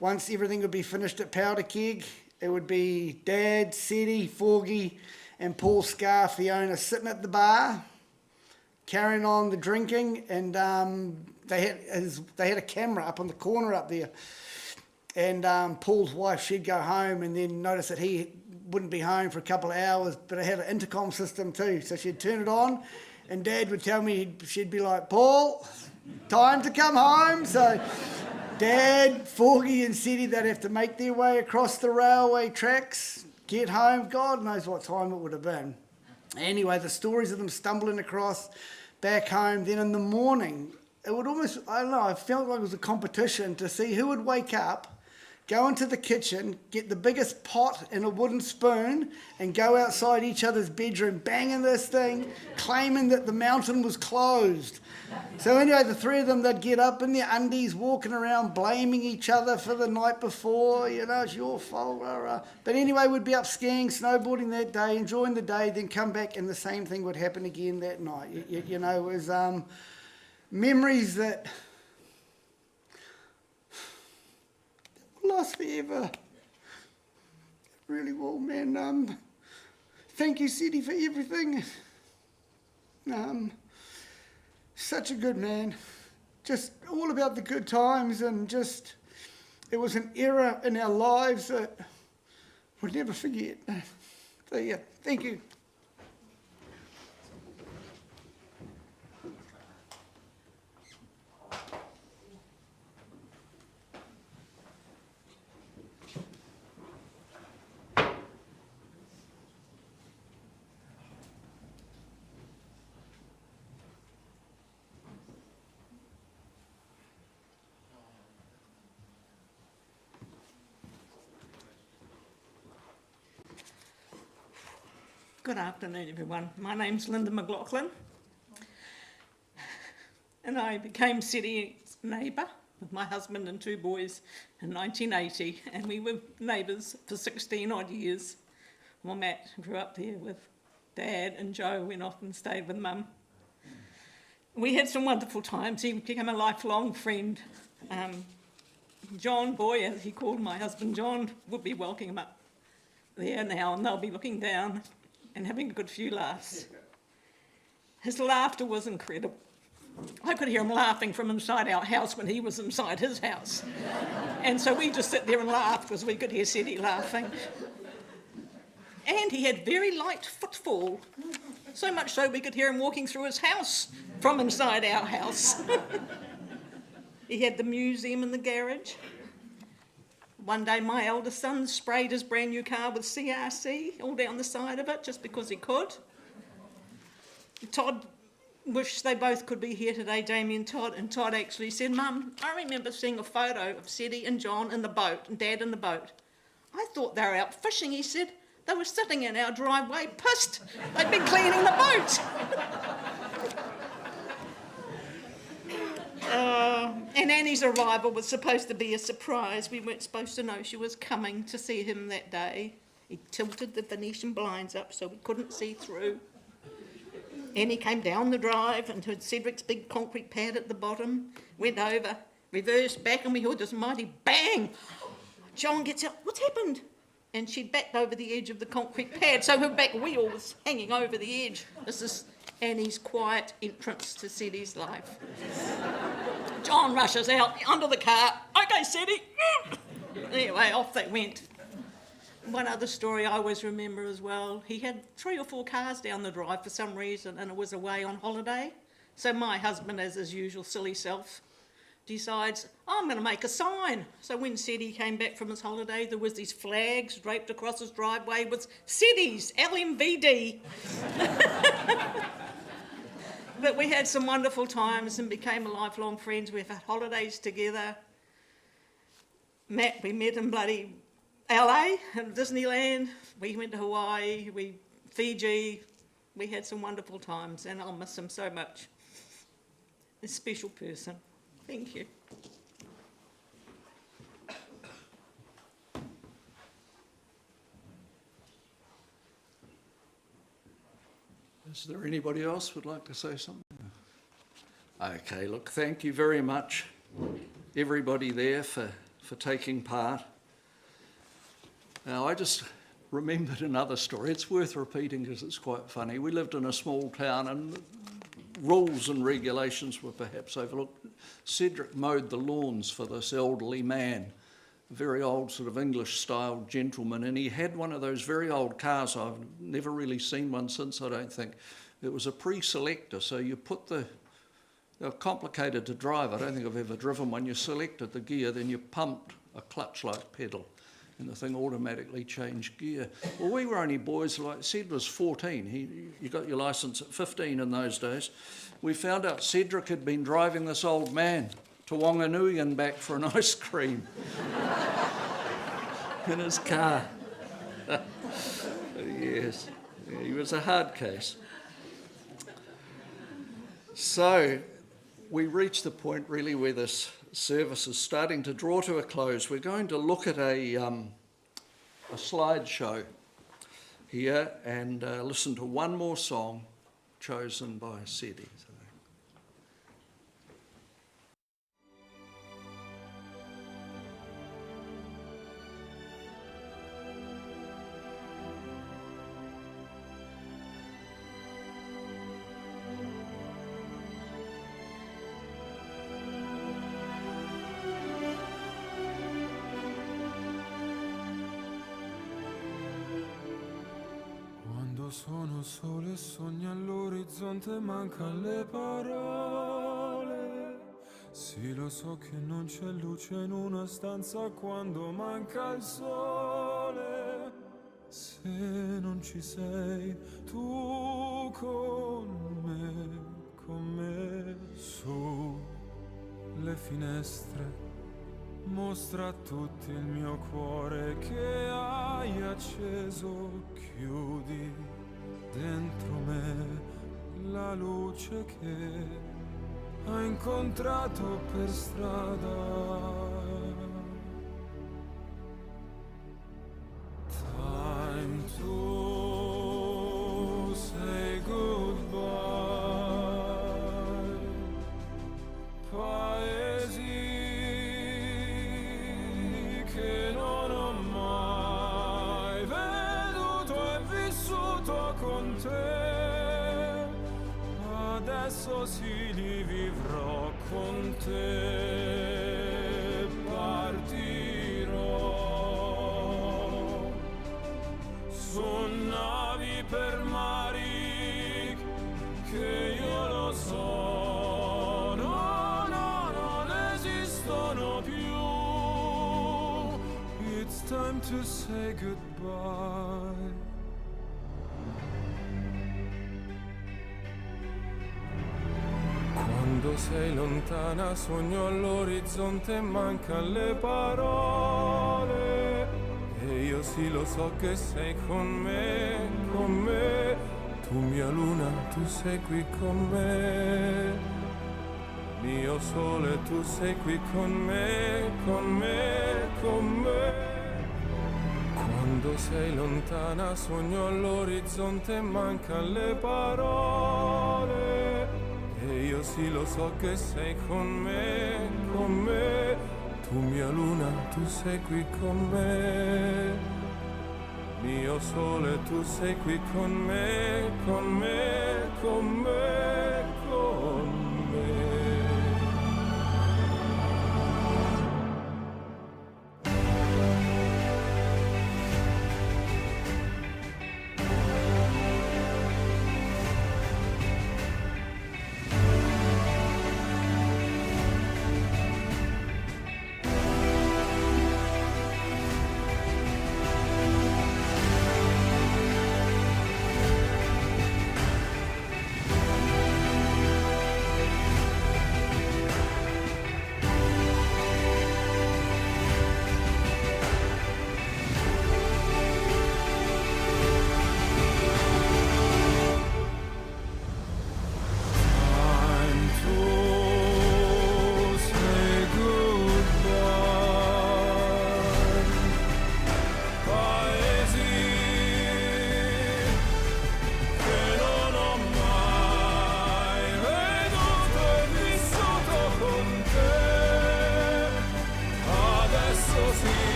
once everything would be finished at Powder Keg, it would be Dad, Cedric, Forgy, and Paul Scarf, the owner, sitting at the bar, carrying on the drinking, and they had a camera up on the corner up there. And Paul's wife, she'd go home and then notice that he wouldn't be home for a couple of hours, but it had an intercom system too. So she'd turn it on, and Dad would tell me, she'd be like, Paul, time to come home. So Dad, Forgy and Cedric, they'd have to make their way across the railway tracks, get home. God knows what time it would have been. Anyway, the stories of them stumbling across back home. Then in the morning, it would almost, I don't know, I felt like it was a competition to see who would wake up go into the kitchen, get the biggest pot and a wooden spoon, and go outside each other's bedroom, banging this thing, claiming that the mountain was closed. So anyway, the three of them, they'd get up in their undies, walking around, blaming each other for the night before, it's your fault, rah, rah. But anyway, we'd be up skiing, snowboarding that day, enjoying the day, then come back and the same thing would happen again that night. It was memories that will last forever. It really will, man. Thank you, Ceddy, for everything. Such a good man. Just all about the good times, and just, it was an era in our lives that we'll never forget. So yeah, thank you. Good afternoon, everyone. My name's Linda McLaughlin, and I became Ceddy's neighbour with my husband and two boys in 1980, and we were neighbours for 16 odd years. Well, Matt grew up there with Dad, and Joe went off and stayed with Mum. We had some wonderful times. He became a lifelong friend. John Boy, as he called my husband John, would be walking him up there now, and they'll be looking down and having a good few laughs. His laughter was incredible. I could hear him laughing from inside our house when he was inside his house. And so we just sit there and laugh because we could hear Ceddy laughing. And he had very light footfall, so much so we could hear him walking through his house from inside our house. He had the museum in the garage. One day my eldest son sprayed his brand new car with CRC all down the side of it just because he could. Todd wished they both could be here today, Jamie and Todd actually said, Mum, I remember seeing a photo of Ceddy and John in the boat and Dad in the boat. I thought they were out fishing, he said. They were sitting in our driveway pissed. They'd been cleaning the boat. And Annie's arrival was supposed to be a surprise. We weren't supposed to know she was coming to see him that day. He tilted the Venetian blinds up so we couldn't see through. Annie came down the drive and heard Cedric's big concrete pad at the bottom, went over, reversed back, and we heard this mighty bang. John gets out, what's happened? And she'd backed over the edge of the concrete pad, so her back wheel was hanging over the edge. This is Annie's quiet entrance to Ceddy's life. John rushes out under the car. Okay, Ceddy. Anyway, off they went. One other story I always remember as well, he had 3 or 4 cars down the drive for some reason, and it was away on holiday. So my husband, as his usual silly self, decides, I'm going to make a sign. So when Ceddy came back from his holiday, there was these flags draped across his driveway with Ceddy's LMVD. But we had some wonderful times and became lifelong friends. We've had holidays together. Matt, we met in bloody LA and Disneyland. We went to Hawaii, Fiji. We had some wonderful times, and I'll miss him so much. A special person. Thank you. Is there anybody else would like to say something? Okay, look, thank you very much, everybody there, for taking part. Now, I just remembered another story. It's worth repeating because it's quite funny. We lived in a small town and rules and regulations were perhaps overlooked. Cedric mowed the lawns for this elderly man, a very old sort of English-style gentleman, and he had one of those very old cars. I've never really seen one since, I don't think. It was a pre-selector, so you put they were complicated to drive. I don't think I've ever driven one. You selected the gear, then you pumped a clutch-like pedal, and the thing automatically changed gear. Well, we were only boys, like Ced was 14. You got your licence at 15 in those days. We found out Cedric had been driving this old man to Wanganui and back for an ice cream. in his car. Yes, yeah, he was a hard case. So we reached the point really where this service is starting to draw to a close. We're going to look at a slideshow here and listen to one more song chosen by Cedric. Quando sono solo e sogno all'orizzonte mancano le parole. Sì, lo so che non c'è luce in una stanza quando manca il sole. Se non ci sei tu con me, su le finestre. Mostra a tutti il mio cuore che hai acceso, chiudi dentro me la luce che hai incontrato per strada. Time to say goodbye, paesi che non ho mai veduto e vissuto con te, adesso sì li vivrò con te, partirò su navi per mari che io lo so, no, non esistono più. It's time to say goodbye. Quando sei lontana sogno all'orizzonte mancano le parole. E io sì lo so che sei con me, tu mia luna, tu sei qui con me. Mio sole, tu sei qui con me. Quando sei lontana sogno all'orizzonte mancano le parole. E io sì lo so che sei con me. Tu mia luna, tu sei qui con me. Mio sole, tu sei qui con me.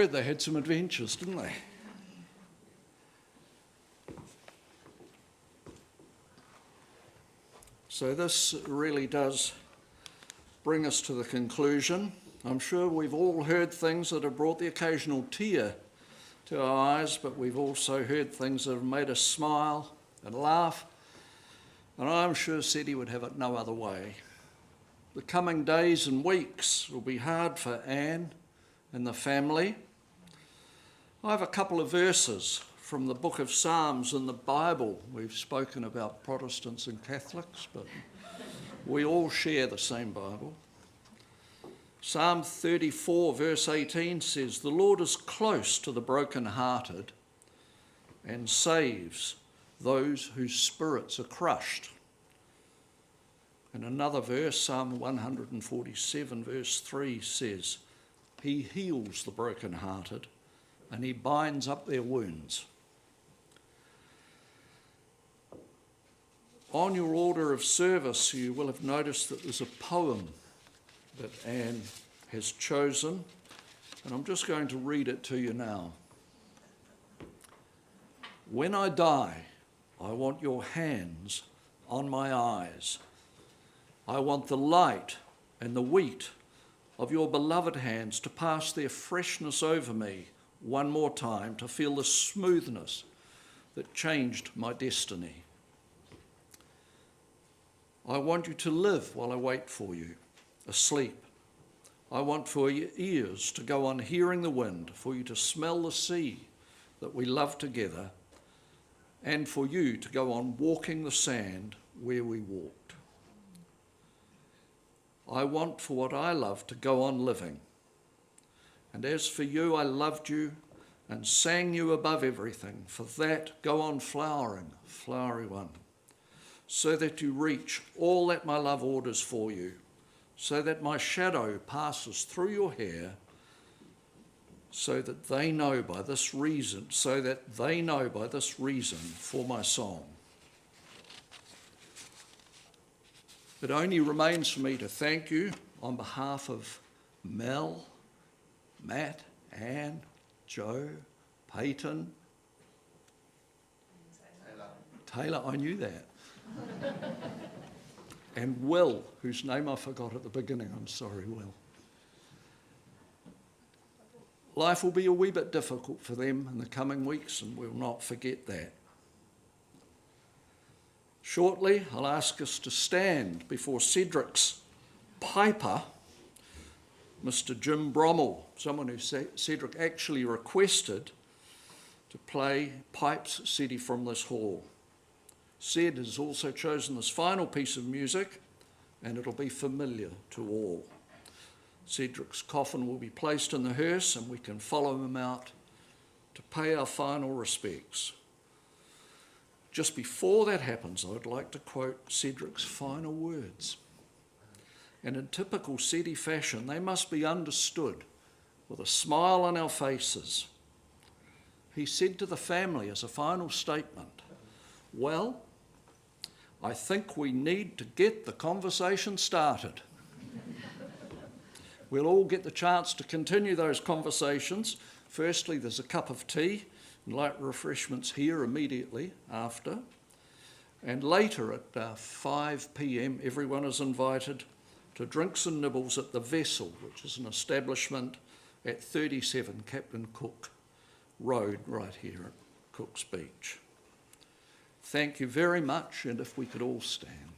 heard they had some adventures, didn't they? So this really does bring us to the conclusion. I'm sure we've all heard things that have brought the occasional tear to our eyes, but we've also heard things that have made us smile and laugh. And I'm sure Cedric would have it no other way. The coming days and weeks will be hard for Anne and the family. I have a couple of verses from the book of Psalms in the Bible. We've spoken about Protestants and Catholics, but we all share the same Bible. Psalm 34 verse 18 says, "The Lord is close to the brokenhearted and saves those whose spirits are crushed." And another verse, Psalm 147 verse 3 says, "He heals the brokenhearted and he binds up their wounds." On your order of service, you will have noticed that there's a poem that Anne has chosen, and I'm just going to read it to you now. "When I die, I want your hands on my eyes. I want the light and the wheat of your beloved hands to pass their freshness over me one more time, to feel the smoothness that changed my destiny. I want you to live while I wait for you, asleep. I want for your ears to go on hearing the wind, for you to smell the sea that we love together, and for you to go on walking the sand where we walked. I want for what I love to go on living. And as for you, I loved you and sang you above everything. For that, go on flowering, flowery one, so that you reach all that my love orders for you, so that my shadow passes through your hair, so that they know by this reason for my song. It only remains for me to thank you on behalf of Mel, Matt, Anne, Joe, Peyton, Taylor, I knew that, and Will, whose name I forgot at the beginning. I'm sorry, Will. Life will be a wee bit difficult for them in the coming weeks, and we'll not forget that. Shortly, I'll ask us to stand before Cedric's piper, Mr. Jim Brommel, someone who Cedric actually requested to play pipes Cedi from this hall. Ced has also chosen this final piece of music, and it'll be familiar to all. Cedric's coffin will be placed in the hearse, and we can follow him out to pay our final respects. Just before that happens, I would like to quote Cedric's final words. And in typical Cedi fashion, they must be understood with a smile on our faces. He said to the family as a final statement, "Well, I think we need to get the conversation started." We'll all get the chance to continue those conversations. Firstly, there's a cup of tea and light refreshments here immediately after. And later at 5 p.m, everyone is invited to drinks and nibbles at the Vessel, which is an establishment at 37 Captain Cook Road, right here at Cook's Beach. Thank you very much, and if we could all stand.